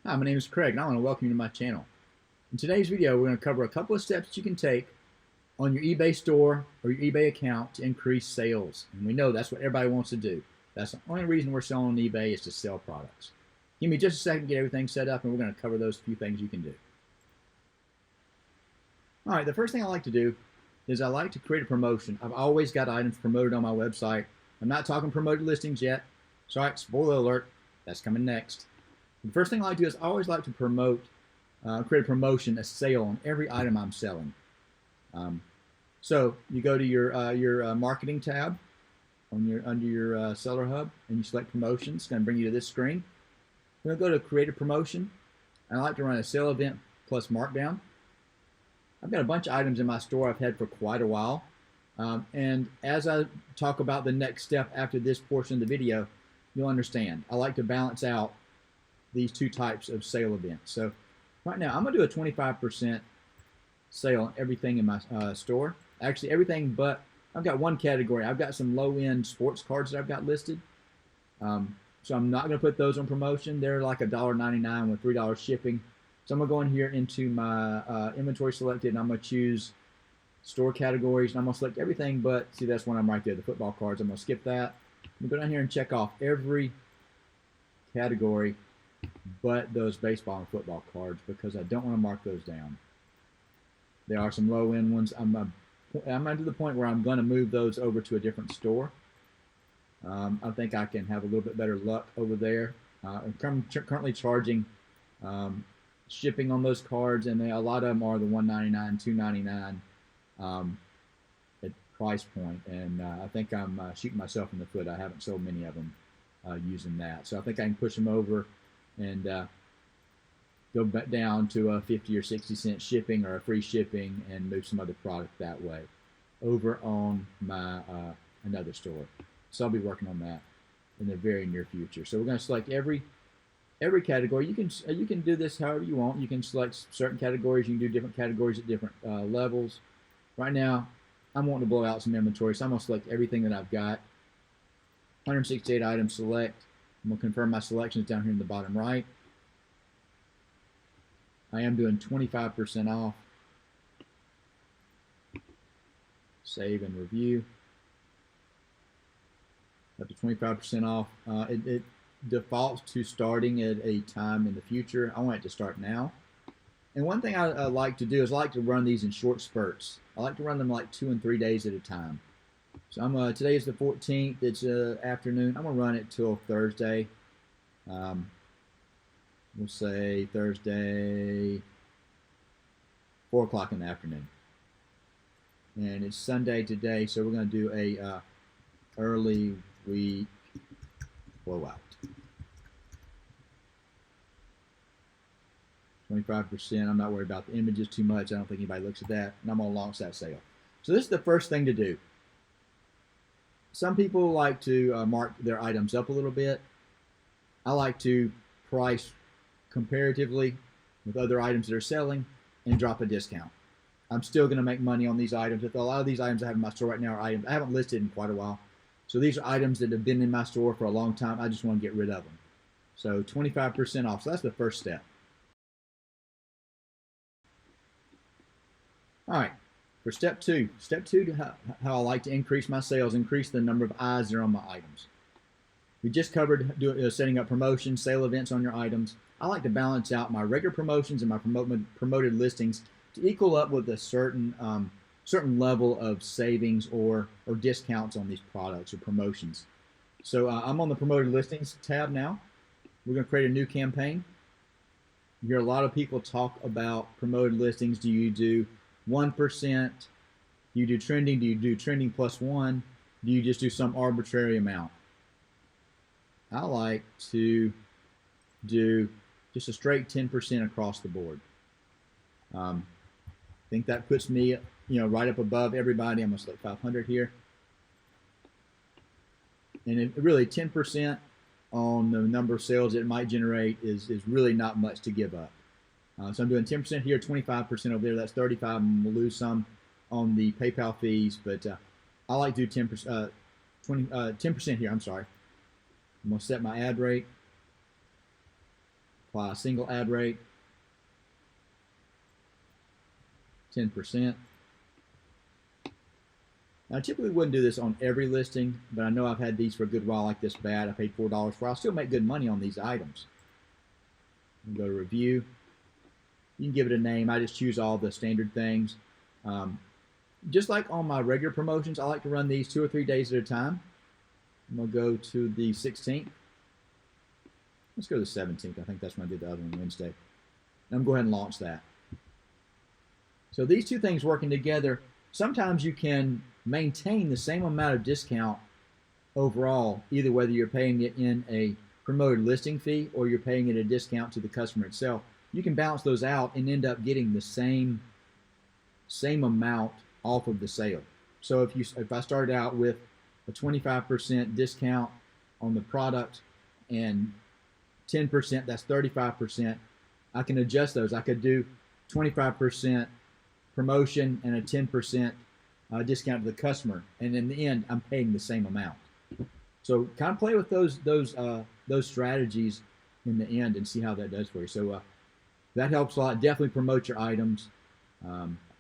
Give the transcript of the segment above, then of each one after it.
Hi, my name is Craig, and I want to welcome you to my channel. In today's video, we're going to cover a couple of steps that you can take on your eBay store or your eBay account to increase sales. And we know that's what everybody wants to do. That's the only reason we're selling on eBay is to sell products. Give me just a second to get everything set up, and we're going to cover those few things you can do. All right, the first thing I like to do is I like to create a promotion. I've always got items promoted on my website. I'm not talking promoted listings yet. Sorry, spoiler alert, that's coming next. The first thing I like to do is I always like to create a promotion, a sale on every item I'm selling. So you go to your marketing tab under your seller hub, and you select promotions. It's going to bring you to this screen. We're going to go to create a promotion. I like to run a sale event plus markdown. I've got a bunch of items in my store I've had for quite a while. And as I talk about the next step after this portion of the video, you'll understand. I like to balance out these two types of sale events. So right now, I'm going to do a 25% sale on everything in my store. Actually, everything but I've got one category. I've got some low-end sports cards that I've got listed. So I'm not going to put those on promotion. They're like $1.99 with $3 shipping. So I'm going to go in here into my inventory selected, and I'm going to choose store categories, and I'm going to select everything but, see, that's one I'm right there, the football cards. I'm going to skip that. I'm going to go down here and check off every category but those baseball and football cards because I don't want to mark those down. There are some low-end ones. I'm to the point where I'm going to move those over to a different store. I think I can have a little bit better luck over there. I'm currently charging shipping on those cards, and a lot of them are the $1.99, $2.99 at price point, and I think I'm shooting myself in the foot. I haven't sold many of them using that, so I think I can push them over and go back down to a 50 or 60 cent shipping or a free shipping and move some other product that way over on my another store. So I'll be working on that in the very near future. So we're going to select every category. You can do this however you want. You can select certain categories. You can do different categories at different levels. Right now, I'm wanting to blow out some inventory, so I'm going to select everything that I've got. 168 items, select. I'm going to confirm my selections down here in the bottom right. I am doing 25% off. Save and review. Up to 25% off. It defaults to starting at a time in the future. I want it to start now. And one thing I like to do is I like to run these in short spurts. I like to run them like 2 and 3 days at a time. So today is the 14th. It's afternoon. I'm gonna run it till Thursday. We'll say Thursday, 4 o'clock in the afternoon. And it's Sunday today, so we're gonna do a early week blowout. 25%. I'm not worried about the images too much. I don't think anybody looks at that. And I'm gonna launch that sale. So this is the first thing to do. Some people like to mark their items up a little bit. I like to price comparatively with other items that are selling and drop a discount. I'm still going to make money on these items. A lot of these items I have in my store right now are items I haven't listed in quite a while. So these are items that have been in my store for a long time. I just want to get rid of them. So 25% off. So that's the first step. All right. For step two, how I like to increase my sales, increase the number of eyes that are on my items. We just covered setting up promotions, sale events on your items. I like to balance out my regular promotions and my promoted listings to equal up with a certain level of savings or discounts on these products or promotions. So I'm on the promoted listings tab now. We're going to create a new campaign. You hear a lot of people talk about promoted listings. Do you do 1%? Do you do trending? Do you do trending plus 1? Do you just do some arbitrary amount? I like to do just a straight 10% across the board. I think that puts me, right up above everybody. I'm going to select 500 here. And really 10% on the number of sales it might generate is really not much to give up. So I'm doing 10% here, 25% over there. That's 35. I'm going to lose some on the PayPal fees, but I like to do 10% here. I'm sorry. I'm going to set my ad rate. apply a single ad rate, 10%. Now, I typically wouldn't do this on every listing, but I know I've had these for a good while like this bad. I paid $4 for. I'll still make good money on these items. Go to review. You can give it a name. I just choose all the standard things. Just like on my regular promotions, I like to run these 2 or 3 days at a time. I'm going to go to the 16th. Let's go to the 17th. I think that's when I did the other one Wednesday. And I'm going to go ahead and launch that. So these two things working together, sometimes you can maintain the same amount of discount overall, either whether you're paying it in a promoted listing fee or you're paying it a discount to the customer itself. You can balance those out and end up getting the same amount off of the sale. So if I started out with a 25% discount on the product and 10%, that's 35%, I can adjust those. I could do 25% promotion and a 10% discount to the customer, and in the end, I'm paying the same amount. So kind of play with those strategies in the end and see how that does for you. So that helps a lot. Definitely promote your items.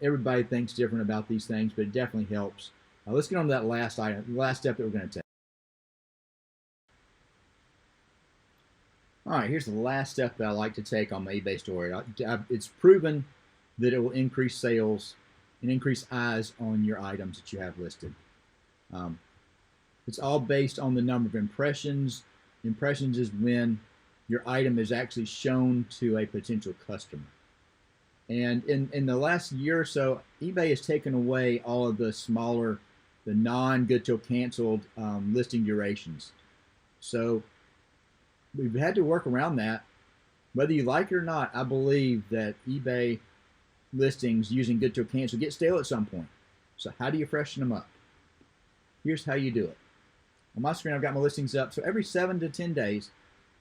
Everybody thinks different about these things, but it definitely helps. Let's get on to that last item, the last step that we're going to take. All right, here's the last step that I like to take on my eBay story. It's proven that it will increase sales and increase eyes on your items that you have listed. It's all based on the number of impressions. Impressions is when your item is actually shown to a potential customer. And in the last year or so, eBay has taken away all of the smaller, the non-good till canceled listing durations. So we've had to work around that. Whether you like it or not, I believe that eBay listings using good till cancel get stale at some point. So how do you freshen them up? Here's how you do it. On my screen, I've got my listings up. So every 7 to 10 days,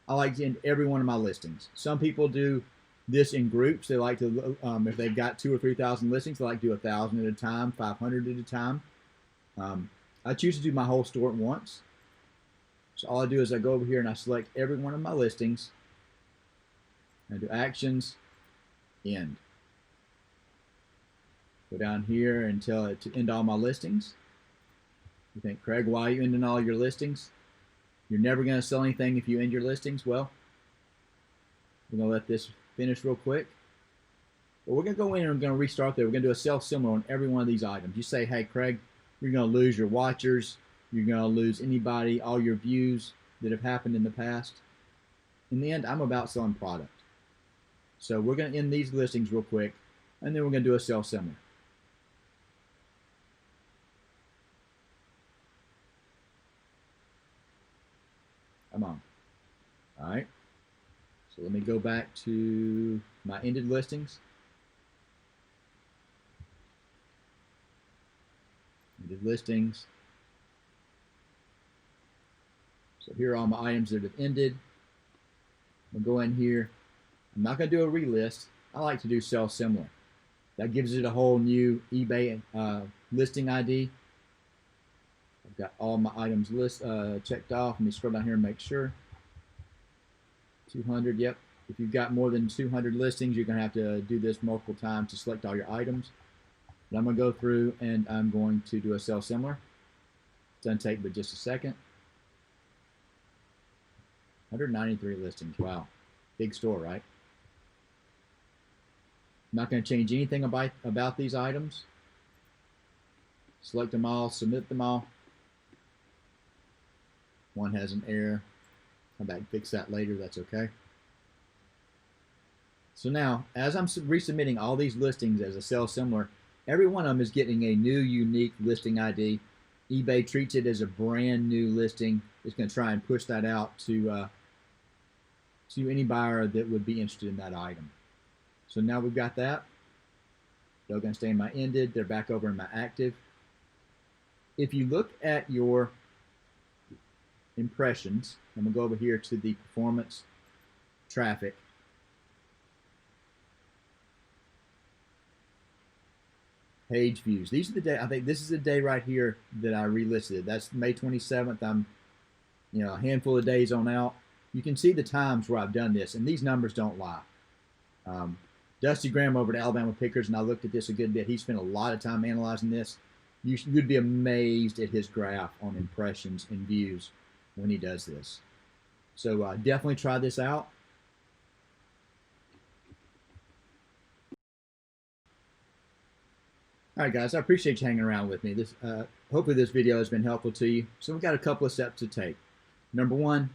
I like to end every one of my listings. Some people do this in groups. They like to, if they've got 2,000 or 3,000 listings, they like to do 1,000 at a time, 500 at a time. I choose to do my whole store at once. So all I do is I go over here and I select every one of my listings. I do actions, end. Go down here and tell it to end all my listings. You think, Craig, why are you ending all your listings? You're never going to sell anything if you end your listings. Well, we're going to let this finish real quick. But we're going to go in and we're going to restart there. We're going to do a sell-similar on every one of these items. You say, hey, Craig, you're going to lose your watchers. You're going to lose anybody, all your views that have happened in the past. In the end, I'm about selling product. So we're going to end these listings real quick, and then we're going to do a sell-similar. Come on. All right. So let me go back to my ended listings. Ended listings. So here are all my items that have ended. I'm going to go in here. I'm not going to do a relist. I like to do sell similar. That gives it a whole new eBay listing ID. I've got all my items checked off. Let me scroll down here and make sure. 200, yep. If you've got more than 200 listings, you're going to have to do this multiple times to select all your items. But I'm going to go through and I'm going to do a sell similar. It's going to take but just a second. 193 listings. Wow. Big store, right? I'm not going to change anything about these items. Select them all, submit them all. One has an error. Come back and fix that later. That's okay. So now, as I'm resubmitting all these listings as a sell similar, every one of them is getting a new unique listing ID. eBay treats it as a brand new listing. It's going to try and push that out to any buyer that would be interested in that item. So now we've got that. They're going to stay in my ended. They're back over in my active. If you look at your impressions, I'm going to go over here to the performance traffic. Page views. These are the day. I think this is the day right here that I relisted. That's May 27th. I'm, a handful of days on out. you can see the times where I've done this, and these numbers don't lie. Dusty Graham over at Alabama Pickers, and I looked at this a good bit. He spent a lot of time analyzing this. You'd be amazed at his graph on impressions and views when he does this. So definitely try this out. All right, guys, I appreciate you hanging around with me. Hopefully this video has been helpful to you. So we've got a couple of steps to take. Number one,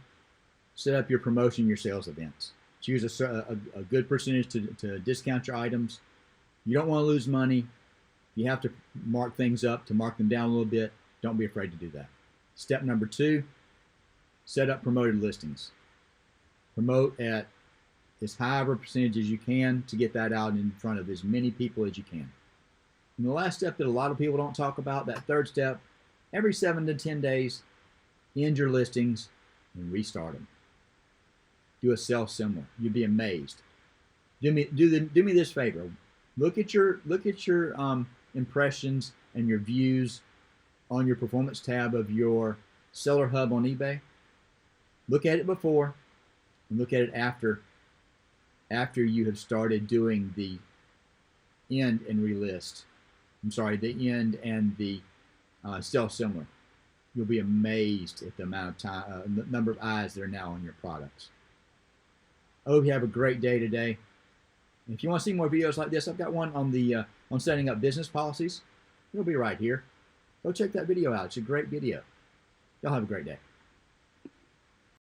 set up your promotion, your sales events. Choose a good percentage to discount your items. You don't want to lose money. You have to mark things up to mark them down a little bit. Don't be afraid to do that. Step number two, set up promoted listings. Promote at as high of a percentage as you can to get that out in front of as many people as you can. And the last step that a lot of people don't talk about, that third step, every 7 to 10 days, end your listings and restart them. Do a self-similar. You'd be amazed. Do me this favor. Look at your impressions and your views on your performance tab of your seller hub on eBay. Look at it before and look at it after you have started doing the end and relist. The end and the self-similar. You'll be amazed at the amount of time, the number of eyes that are now on your products. I hope you have a great day today. And if you want to see more videos like this, I've got one on setting up business policies. It'll be right here. Go check that video out. It's a great video. Y'all have a great day.